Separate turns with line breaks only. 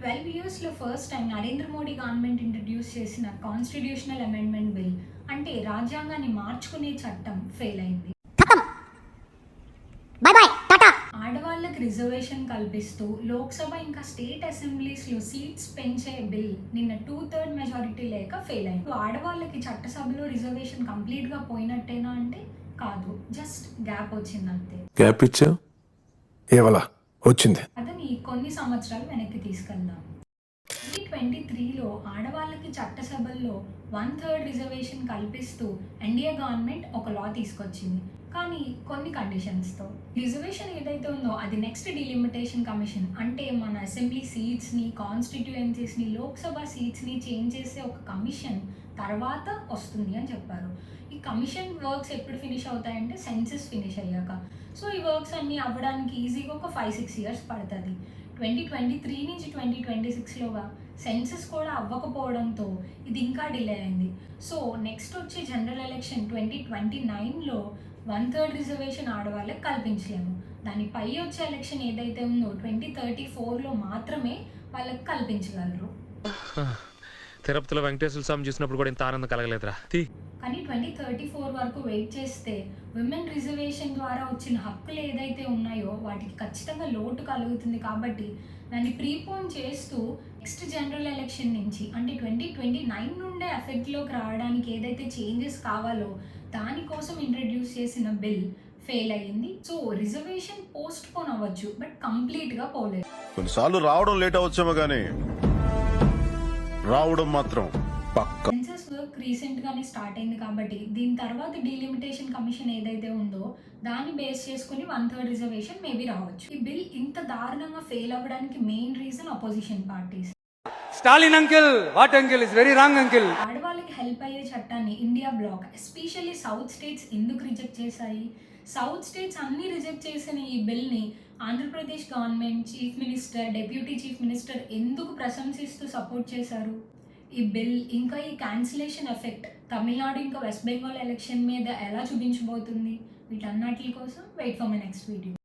12 ఇయర్స్లో first time Narendra Modi government introduce చేసిన constitutional amendment bill అంటే రాజ్యాంగాన్ని మార్చుకునే చట్టం ఫెయిల్ అయింది. ఆడవాళ్ళకి రిజర్వేషన్ కల్పిస్తూ లోక్సభ ఇంకా స్టేట్ అసెంబ్లీస్లో సీట్స్ పెంచే బిల్ నిన్న 2/3 మెజారిటీ లేక ఫెయిల్ అయింది. ఆడవాళ్ళకి చట్టసభలో రిజర్వేషన్ కంప్లీట్గా పోయినట్టేనా అంటే కాదు, జస్ట్ గ్యాప్ వచ్చింది అంతే.
గ్యాప్ ఇచ్చా వచ్చింది.
అతని కొన్ని సంవత్సరాలు వెనక్కి తీసుకెళ్దాం. 2023లో ఆడవాళ్ళకి చట్టసభల్లో 1/3 రిజర్వేషన్ కల్పిస్తూ ఎన్డీఏ గవర్నమెంట్ ఒక లా తీసుకొచ్చింది. కానీ కొన్ని కండిషన్స్తో. రిజర్వేషన్ ఏదైతే ఉందో అది నెక్స్ట్ డిలిమిటేషన్ కమిషన్ అంటే మన అసెంబ్లీ సీట్స్ని, కాన్స్టిట్యుయెన్సీస్ని, లోక్సభ సీట్స్ని చేంజ్ చేసే ఒక కమిషన్ తర్వాత వస్తుంది అని చెప్పారు. ఈ కమిషన్ వర్క్స్ ఎప్పుడు ఫినిష్ అవుతాయంటే సెన్సస్ ఫినిష్ అయ్యాక. సో ఈ వర్క్స్ అన్నీ అవ్వడానికి ఈజీగా ఒక 5-6 ఇయర్స్ పడుతుంది. 2023 నుంచి 2026లోగా సెన్సస్ కూడా అవ్వకపోవడంతో ఇది ఇంకా డిలే అయింది. సో నెక్స్ట్ వచ్చే జనరల్ ఎలక్షన్ 2029లో 1/3 రిజర్వేషన్ ఆడవాళ్ళకి కల్పించలేము. దానిపై వచ్చే ఎలక్షన్ ఏదైతే ఉందో 2034లో మాత్రమే వాళ్ళకి కల్పించగలరు.
తిరుపతిలో వెంకటేశ్వర స్వామి చూసినప్పుడు కూడా ఇంత ఆనందం కలగలేదురా.
కానీ 2034 వరకు వెయిట్ చేస్తే విమెన్ రిజర్వేషన్ ద్వారా వచ్చిన హక్కులు ఏదైతే ఉన్నాయో వాటికి ఖచ్చితంగా లోటు కలుగుతుంది. కాబట్టి దాన్ని ప్రీపోన్ చేస్తూ నెక్స్ట్ జనరల్ ఎలక్షన్ నుంచి అంటే 2029 నుండే ఎఫెక్ట్లోకి రావడానికి ఏదైతే చేంజెస్ కావాలో దానికోసం ఇంట్రడ్యూస్ చేసిన బిల్ ఫెయిల్ అయ్యింది. సో రిజర్వేషన్ పోస్ట్ పోన్ అవ్వచ్చు, బట్ కంప్లీట్గా పోలేదు.
కొన్నిసార్లు రావడం లేట్ అవచ్చేమో కానీ రావడం మాత్రం పక్కా.
సెన్సస్ వర్క్ రీసెంట్గానే స్టార్ట్ అయింది కాబట్టి దీని తర్వాత డీలిమిటేషన్ కమిషన్ ఏదైతే ఉందో దాన్ని బేస్ చేసుకుని 1/3 రిజర్వేషన్ మేబీ రావచ్చు. ఈ బిల్ ఇంత దారుణంగా ఫెయిల్ అవ్వడానికి main reason opposition parties.
Stalin uncle, what uncle is very wrong uncle.
ఆడవాళ్ళకి హెల్ప్ అయ్యే చట్టాన్ని India bloc especially south states ఎందుకు రిజెక్ట్ చేశాయి? సౌత్ స్టేట్స్ అన్ని రిజెక్ట్ చేసిన ఈ బిల్ని Andhra Pradesh government, chief minister, deputy chief minister ఎందుకు ప్రశంసిస్తూ సపోర్ట్ చేశారు? ఈ బిల్ ఇంకా ఈ క్యాన్సిలేషన్ ఎఫెక్ట్ తమిళనాడు ఇంకా వెస్ట్ బెంగాల్ ఎలక్షన్ మీద ఎలా చూపించబోతుంది? వీటన్నిటి కోసం wait for my next video.